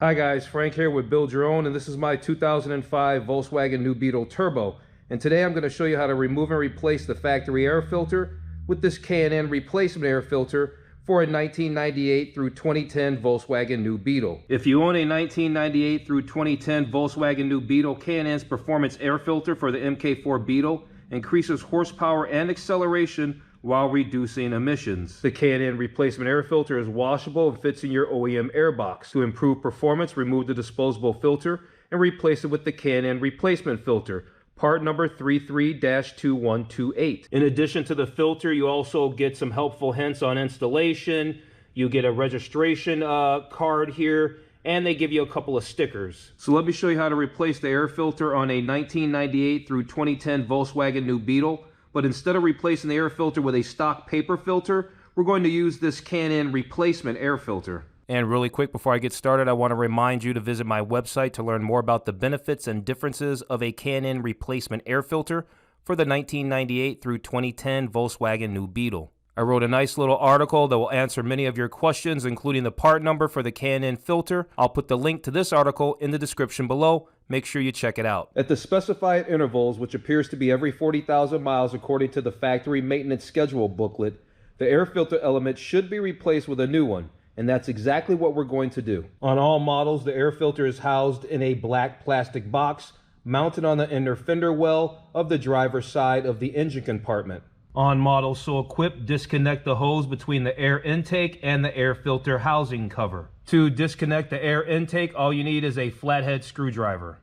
Hi guys, Frank here with Build Your Own, and this is my 2005 Volkswagen New Beetle Turbo. And today I'm going to show you how to remove and replace the factory air filter with this K&N Replacement Air Filter for a 1998 through 2010 Volkswagen New Beetle. If you own a 1998 through 2010 Volkswagen New Beetle, K&N's Performance Air Filter for the Mk4 Beetle increases horsepower and acceleration while reducing emissions. The K&N Replacement Air Filter is washable and fits in your OEM airbox. To improve performance, remove the disposable filter and replace it with the K&N Replacement Filter, part number 33-2128. In addition to the filter, you also get some helpful hints on installation. You get a registration card here, and they give you a couple of stickers. So let me show you how to replace the air filter on a 1998 through 2010 Volkswagen New Beetle. But instead of replacing the air filter with a stock paper filter, we're going to use this K&N Replacement Air Filter. And really quick, before I get started, I want to remind you to visit my website to learn more about the benefits and differences of a K&N Replacement Air Filter for the 1998 through 2010 Volkswagen New Beetle. I wrote a nice little article that will answer many of your questions, including the part number for the K&N filter. I'll put the link to this article in the description below. Make sure you check it out. At the specified intervals, which appears to be every 40,000 miles according to the factory maintenance schedule booklet, the air filter element should be replaced with a new one, and that's exactly what we're going to do. On all models, the air filter is housed in a black plastic box mounted on the inner fender well of the driver's side of the engine compartment. On models so equipped, disconnect the hose between the air intake and the air filter housing cover. To disconnect the air intake, all you need is a flathead screwdriver.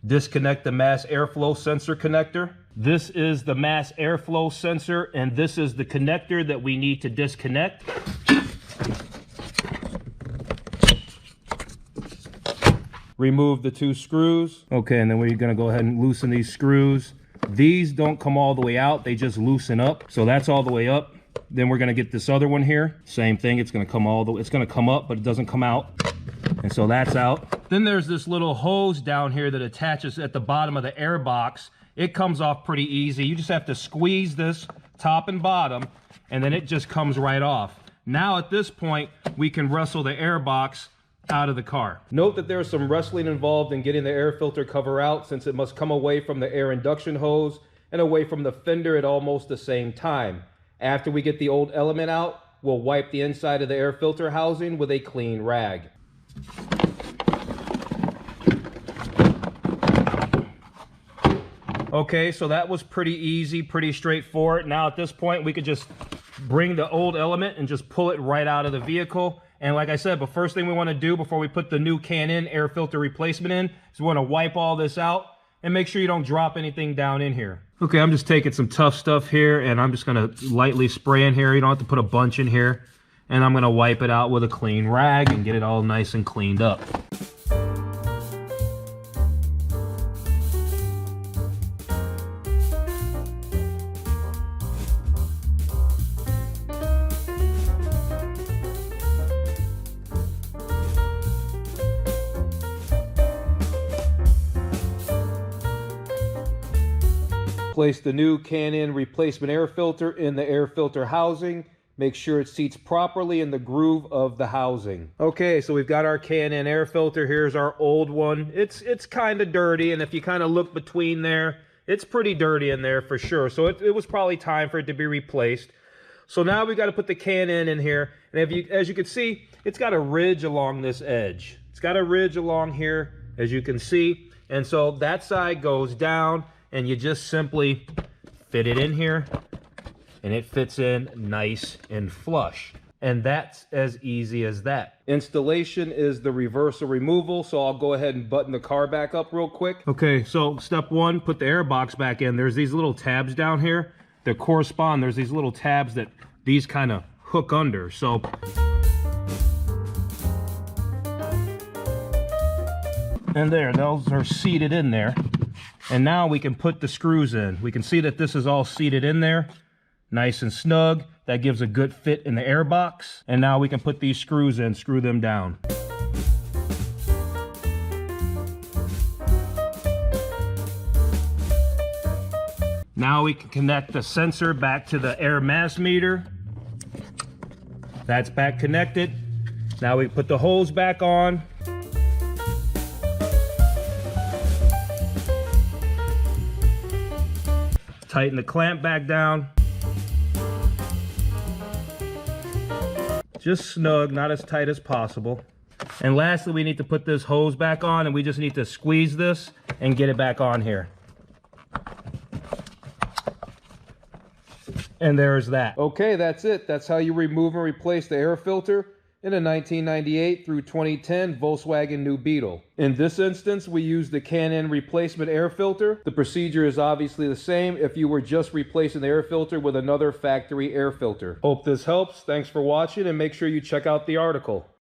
Disconnect the mass airflow sensor connector. This is the mass airflow sensor, and this is the connector that we need to disconnect. Remove the two screws. Okay, and then we're gonna go ahead and loosen these screws. These don't come all the way out, they just loosen up. So that's all the way up. Then we're gonna get this other one here. Same thing, it's gonna come all the way, it's gonna come up, but it doesn't come out. And so that's out. Then there's this little hose down here that attaches at the bottom of the air box. It comes off pretty easy. You just have to squeeze this top and bottom, and then it just comes right off. Now at this point, we can wrestle the air box out of the car. Note that there's some wrestling involved in getting the air filter cover out, since it must come away from the air induction hose and away from the fender at almost the same time. After we get the old element out, we'll wipe the inside of the air filter housing with a clean rag. Okay, so that was pretty easy, pretty straightforward. Now at this point, we could just bring the old element and just pull it right out of the vehicle. And like I said, the first thing we want to do before we put the new K&N air filter replacement in is we want to wipe all this out and make sure you don't drop anything down in here. Okay, I'm just taking some tough stuff here, and I'm just going to lightly spray in here. You don't have to put a bunch in here. And I'm going to wipe it out with a clean rag and get it all nice and cleaned up. Place the new K&N Replacement Air Filter in the air filter housing. Make sure it seats properly in the groove of the housing. Okay, so we've got our K&N air filter. Here's our old one. It's kind of dirty, and if you kind of look between there, it's pretty dirty in there for sure. So it was probably time for it to be replaced. So now we got to put the K&N in here, and as you can see, it's got a ridge along this edge. It's got a ridge along here, as you can see, and so that side goes down, and you just simply fit it in here, and it fits in nice and flush. And that's as easy as that. Installation is the reversal removal, so I'll go ahead and button the car back up real quick. Okay, so step one, put the air box back in. There's these little tabs down here that correspond. There's these little tabs that these kind of hook under. So and there, those are seated in there. And now we can put the screws in. We can see that this is all seated in there, nice and snug. That gives a good fit in the air box. And now we can put these screws in, screw them down. Now we can connect the sensor back to the air mass meter. That's back connected. Now we put the hose back on. Tighten the clamp back down. Just snug, not as tight as possible. And lastly, we need to put this hose back on, and we just need to squeeze this and get it back on here. And there's that. Okay, that's it. That's how you remove and replace the air filter in a 1998 through 2010 Volkswagen New Beetle. In this instance, we use the K&N Replacement Air Filter. The procedure is obviously the same if you were just replacing the air filter with another factory air filter. Hope this helps. Thanks for watching, and make sure you check out the article.